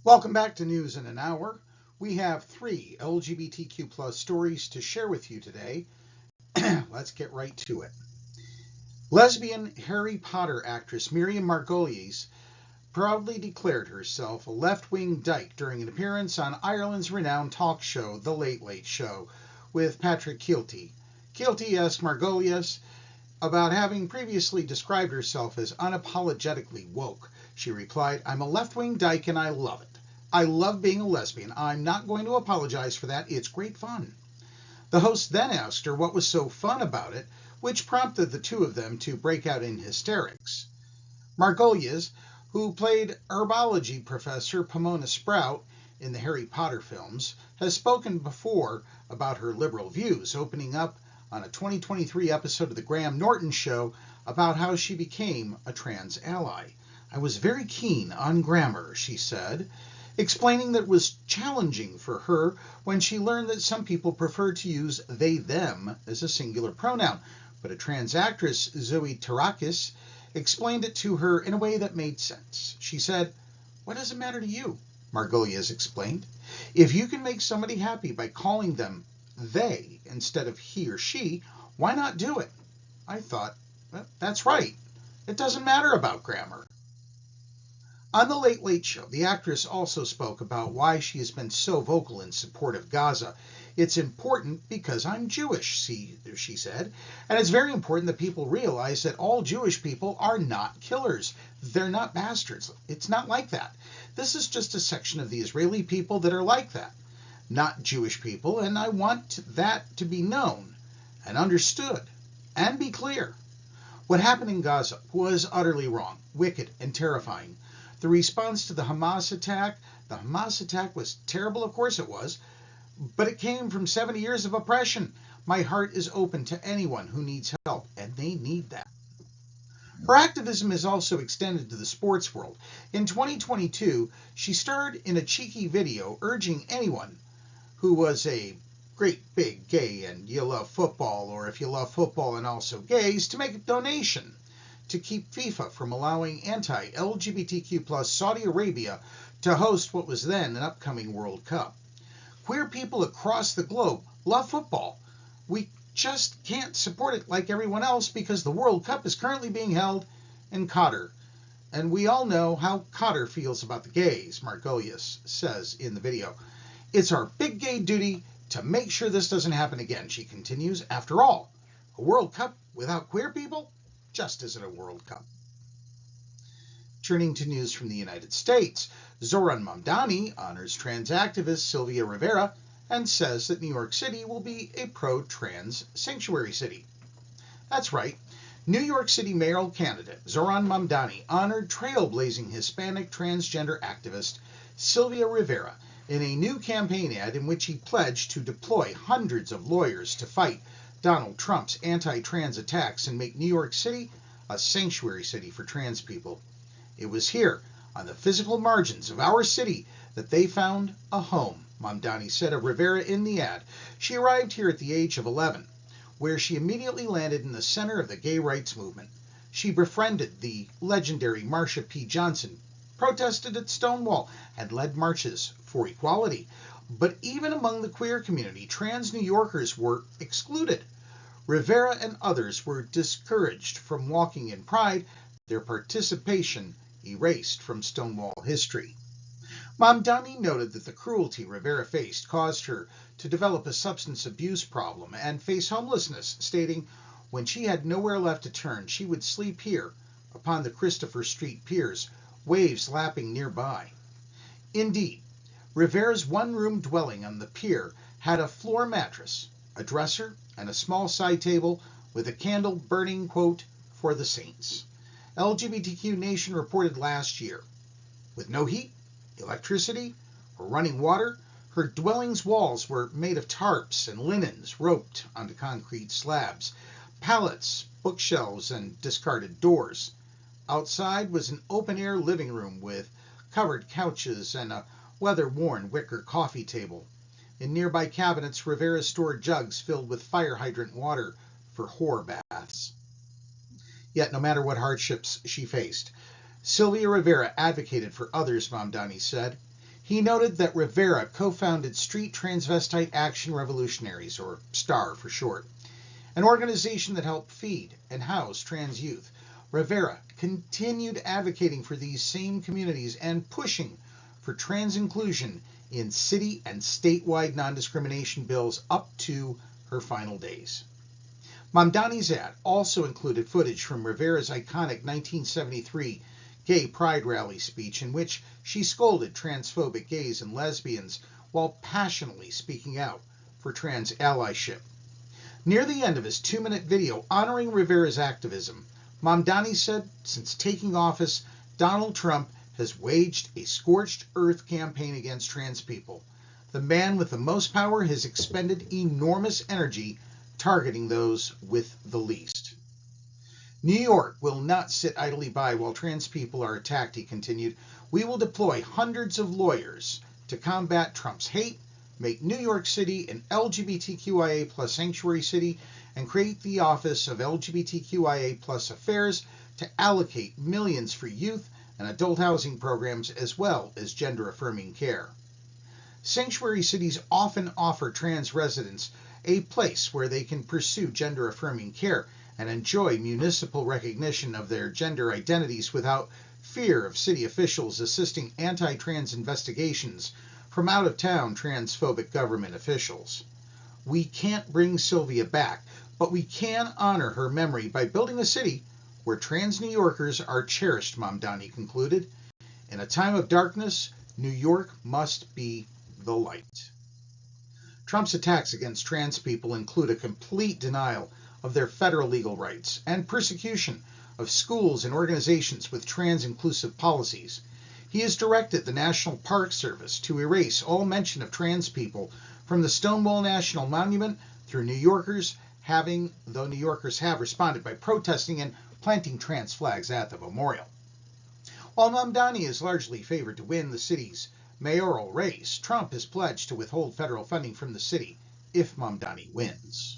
Welcome back to News in an Hour. We have 3 LGBTQ plus stories to share with you today. Let's get right to it. Lesbian Harry Potter actress Miriam Margolyes proudly declared herself a left-wing dyke during an appearance on Ireland's renowned talk show, The Late Late Show, with Patrick Kielty. Kielty asked Margolyes about having previously described herself as unapologetically woke. She replied, "I'm a left-wing dyke and I love it. I love being a lesbian. I'm not going to apologize for that. It's great fun." The host then asked her what was so fun about it, which prompted the two of them to break out in hysterics. Margolyes, who played herbology professor Pomona Sprout in the Harry Potter films, has spoken before about her liberal views, opening up on a 2023 episode of The Graham Norton Show about how she became a trans ally. "I was very keen on grammar," she said, explaining that it was challenging for her when she learned that some people prefer to use they, them as a singular pronoun. But a trans actress, Zoe Tarakis, explained it to her in a way that made sense. She said, "What does it matter to you?" Margolyes explained. "If you can make somebody happy by calling them they instead of he or she, why not do it?" I thought, well, that's right. It doesn't matter about grammar. On The Late Late Show, the actress also spoke about why she has been so vocal in support of Gaza. "It's important because I'm Jewish," she said, "and it's very important that people realize that all Jewish people are not killers. They're not bastards. It's not like that. This is just a section of the Israeli people that are like that, not Jewish people, and I want that to be known and understood and be clear. What happened in Gaza was utterly wrong, wicked, and terrifying. The response to the Hamas attack was terrible, of course it was, but it came from 70 years of oppression. My heart is open to anyone who needs help, and they need that." Her activism is also extended to the sports world. In 2022, she starred in a cheeky video urging anyone who was a great big gay and you love football, or if you love football and also gays, to make a donation to keep FIFA from allowing anti-LGBTQ plus Saudi Arabia to host what was then an upcoming World Cup. "Queer people across the globe love football. We just can't support it like everyone else because the World Cup is currently being held in Qatar. And we all know how Qatar feels about the gays," Margolyes says in the video. "It's our big gay duty to make sure this doesn't happen again," she continues. "After all, a World Cup without queer people just isn't a World Cup." Turning to news from the United States, Zohran Mamdani honors trans activist Sylvia Rivera and says that New York City will be a pro-trans sanctuary city. That's right. New York City mayoral candidate Zohran Mamdani honored trailblazing Hispanic transgender activist Sylvia Rivera in a new campaign ad in which he pledged to deploy hundreds of lawyers to fight Donald Trump's anti-trans attacks and make New York City a sanctuary city for trans people. "It was here, on the physical margins of our city, that they found a home," Mamdani said of Rivera in the ad. "She arrived here at the age of 11, where she immediately landed in the center of the gay rights movement. She befriended the legendary Marsha P. Johnson, protested at Stonewall, and led marches for equality. But even among the queer community, trans New Yorkers were excluded. Rivera and others were discouraged from walking in pride, their participation erased from Stonewall history." Mamdani noted that the cruelty Rivera faced caused her to develop a substance abuse problem and face homelessness, stating, "When she had nowhere left to turn, she would sleep here upon the Christopher Street piers, waves lapping nearby." Indeed, Rivera's one-room dwelling on the pier had a floor mattress, a dresser, and a small side table with a candle burning, quote, "for the saints." LGBTQ Nation reported last year. With no heat, electricity, or running water, her dwelling's walls were made of tarps and linens roped onto concrete slabs, pallets, bookshelves, and discarded doors. Outside was an open-air living room with covered couches and a weather-worn wicker coffee table. In nearby cabinets, Rivera stored jugs filled with fire hydrant water for whore baths. Yet, no matter what hardships she faced, Sylvia Rivera advocated for others, Mamdani said. He noted that Rivera co-founded Street Transvestite Action Revolutionaries, or STAR for short, an organization that helped feed and house trans youth. Rivera continued advocating for these same communities and pushing for trans inclusion in city and statewide non-discrimination bills up to her final days. Mamdani's ad also included footage from Rivera's iconic 1973 Gay Pride Rally speech in which she scolded transphobic gays and lesbians while passionately speaking out for trans allyship. Near the end of his 2-minute video honoring Rivera's activism, Mamdani said since taking office, Donald Trump has waged a scorched earth campaign against trans people. The man with the most power has expended enormous energy targeting those with the least. New York will not sit idly by while trans people are attacked, he continued. We will deploy hundreds of lawyers to combat Trump's hate, make New York City an LGBTQIA plus sanctuary city, and create the Office of LGBTQIA plus Affairs to allocate millions for youth and adult housing programs as well as gender-affirming care. Sanctuary cities often offer trans residents a place where they can pursue gender-affirming care and enjoy municipal recognition of their gender identities without fear of city officials assisting anti-trans investigations from out-of-town transphobic government officials. We can't bring Sylvia back, but we can honor her memory by building a city where trans New Yorkers are cherished, Mamdani concluded. In a time of darkness, New York must be the light. Trump's attacks against trans people include a complete denial of their federal legal rights and persecution of schools and organizations with trans-inclusive policies. He has directed the National Park Service to erase all mention of trans people from the Stonewall National Monument though New Yorkers have responded by protesting and planting trans flags at the memorial. While Mamdani is largely favored to win the city's mayoral race, Trump has pledged to withhold federal funding from the city if Mamdani wins.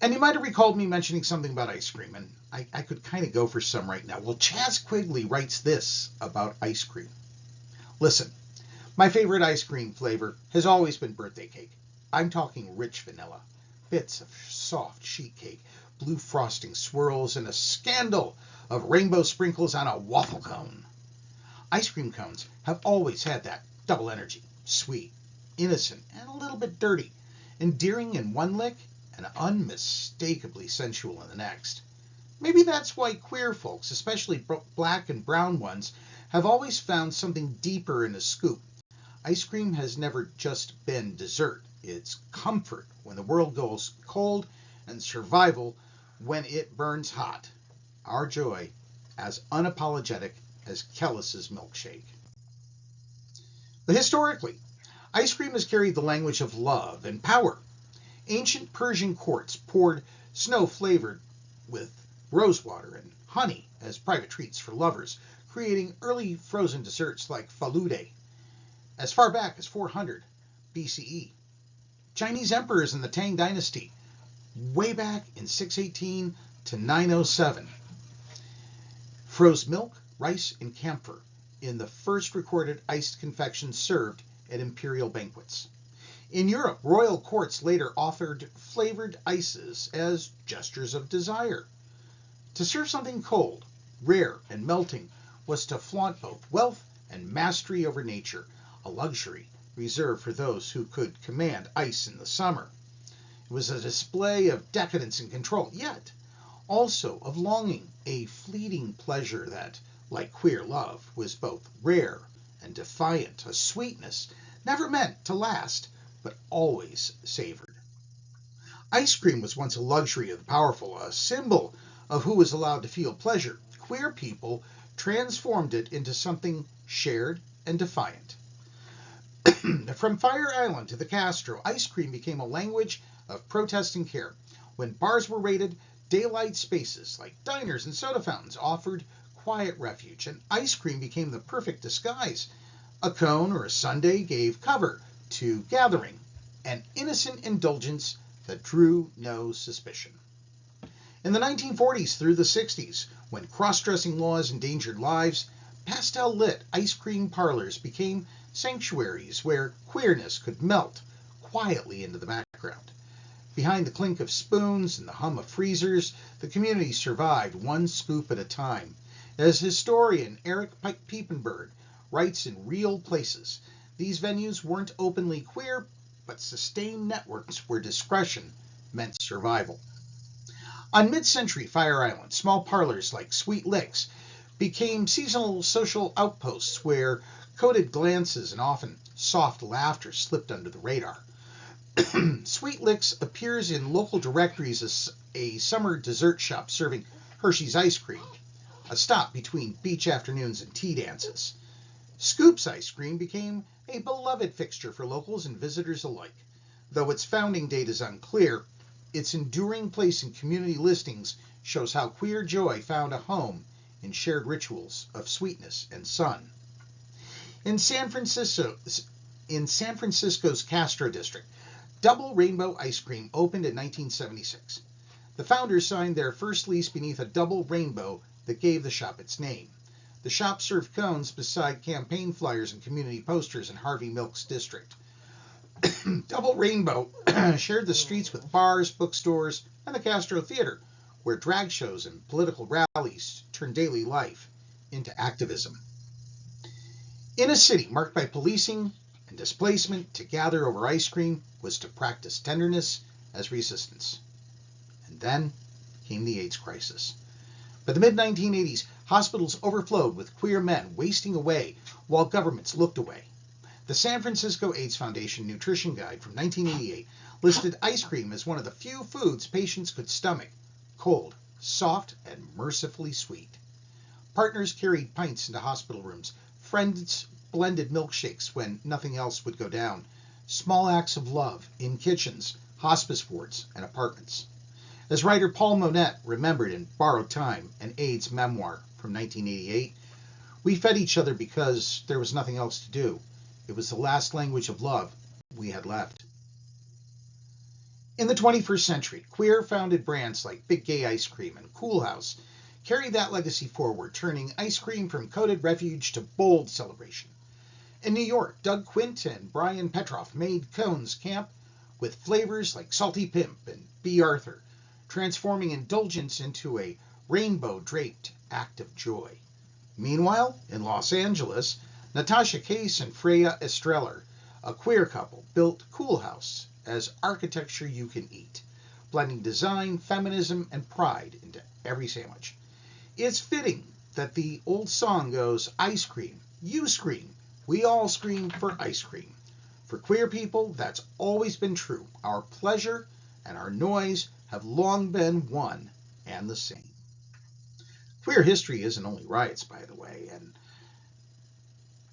And you might have recalled me mentioning something about ice cream, and I could kind of go for some right now. Well, Chazz Quigley writes this about ice cream. Listen, my favorite ice cream flavor has always been birthday cake. I'm talking rich vanilla, bits of soft sheet cake, blue frosting swirls, and a scandal of rainbow sprinkles on a waffle cone. Ice cream cones have always had that double energy, sweet, innocent, and a little bit dirty, endearing in one lick and unmistakably sensual in the next. Maybe that's why queer folks, especially black and brown ones, have always found something deeper in a scoop. Ice cream has never just been dessert. It's comfort when the world goes cold and survival when it burns hot. Our joy as unapologetic as Kellis's milkshake. But historically, ice cream has carried the language of love and power. Ancient Persian courts poured snow flavored with rosewater and honey as private treats for lovers, creating early frozen desserts like falude as far back as 400 BCE. Chinese emperors in the Tang Dynasty, way back in 618 to 907, froze milk, rice, and camphor in the first recorded iced confections served at imperial banquets. In Europe, royal courts later offered flavored ices as gestures of desire. To serve something cold, rare, and melting was to flaunt both wealth and mastery over nature, a luxury reserved for those who could command ice in the summer. It was a display of decadence and control, yet also of longing, a fleeting pleasure that, like queer love, was both rare and defiant, a sweetness never meant to last, but always savored. Ice cream was once a luxury of the powerful, a symbol of who was allowed to feel pleasure. Queer people transformed it into something shared and defiant. From Fire Island to the Castro, ice cream became a language of protest and care. When bars were raided, daylight spaces like diners and soda fountains offered quiet refuge, and ice cream became the perfect disguise. A cone or a sundae gave cover to gathering, an innocent indulgence that drew no suspicion. In the 1940s through the 60s, when cross-dressing laws endangered lives, pastel-lit ice cream parlors became sanctuaries where queerness could melt quietly into the background. Behind the clink of spoons and the hum of freezers, the community survived one scoop at a time. As historian Eric Piepenberg writes in Real Places, these venues weren't openly queer, but sustained networks where discretion meant survival. On mid-century Fire Island, small parlors like Sweet Licks became seasonal social outposts where coded glances and often soft laughter slipped under the radar. Sweet Licks appears in local directories as a summer dessert shop serving Hershey's ice cream, a stop between beach afternoons and tea dances. Scoop's ice cream became a beloved fixture for locals and visitors alike. Though its founding date is unclear, its enduring place in community listings shows how queer joy found a home in shared rituals of sweetness and sun. In San Francisco's Castro district, Double Rainbow Ice Cream opened in 1976. The founders signed their first lease beneath a double rainbow that gave the shop its name. The shop served cones beside campaign flyers and community posters in Harvey Milk's district. Double Rainbow shared the streets with bars, bookstores, and the Castro Theater, where drag shows and political rallies turned daily life into activism. In a city marked by policing and displacement, to gather over ice cream was to practice tenderness as resistance. And then came the AIDS crisis. By the mid-1980s, hospitals overflowed with queer men wasting away while governments looked away. The San Francisco AIDS Foundation Nutrition Guide from 1988 listed ice cream as one of the few foods patients could stomach: cold, soft, and mercifully sweet. Partners carried pints into hospital rooms. Friends blended milkshakes when nothing else would go down. Small acts of love in kitchens, hospice wards, and apartments. As writer Paul Monette remembered in Borrowed Time, an AIDS memoir from 1988, we fed each other because there was nothing else to do. It was the last language of love we had left. In the 21st century, queer-founded brands like Big Gay Ice Cream and Cool House carried that legacy forward, turning ice cream from coded refuge to bold celebration. In New York, Doug Quint and Brian Petroff made cones camp with flavors like Salty Pimp and B. Arthur, transforming indulgence into a rainbow-draped act of joy. Meanwhile, in Los Angeles, Natasha Case and Freya Estreller, a queer couple, built Cool House as architecture you can eat, blending design, feminism, and pride into every sandwich. It's fitting that the old song goes, ice cream, you scream, we all scream for ice cream. For queer people, that's always been true. Our pleasure and our noise have long been one and the same. Queer history isn't only riots, by the way, and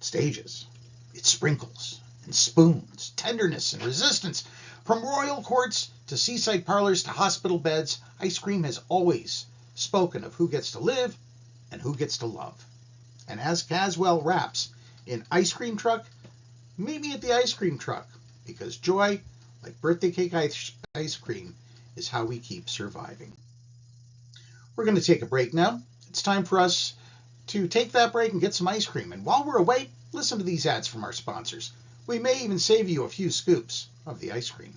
stages. It's sprinkles and spoons, tenderness and resistance. From royal courts to seaside parlors to hospital beds, ice cream has always spoken of who gets to live and who gets to love. And as Caswell raps, in Ice Cream Truck, meet me at the ice cream truck, because joy, like birthday cake ice cream, is how we keep surviving. We're going to take a break now. It's time for us to take that break and get some ice cream. And while we're away, listen to these ads from our sponsors. We may even save you a few scoops of the ice cream.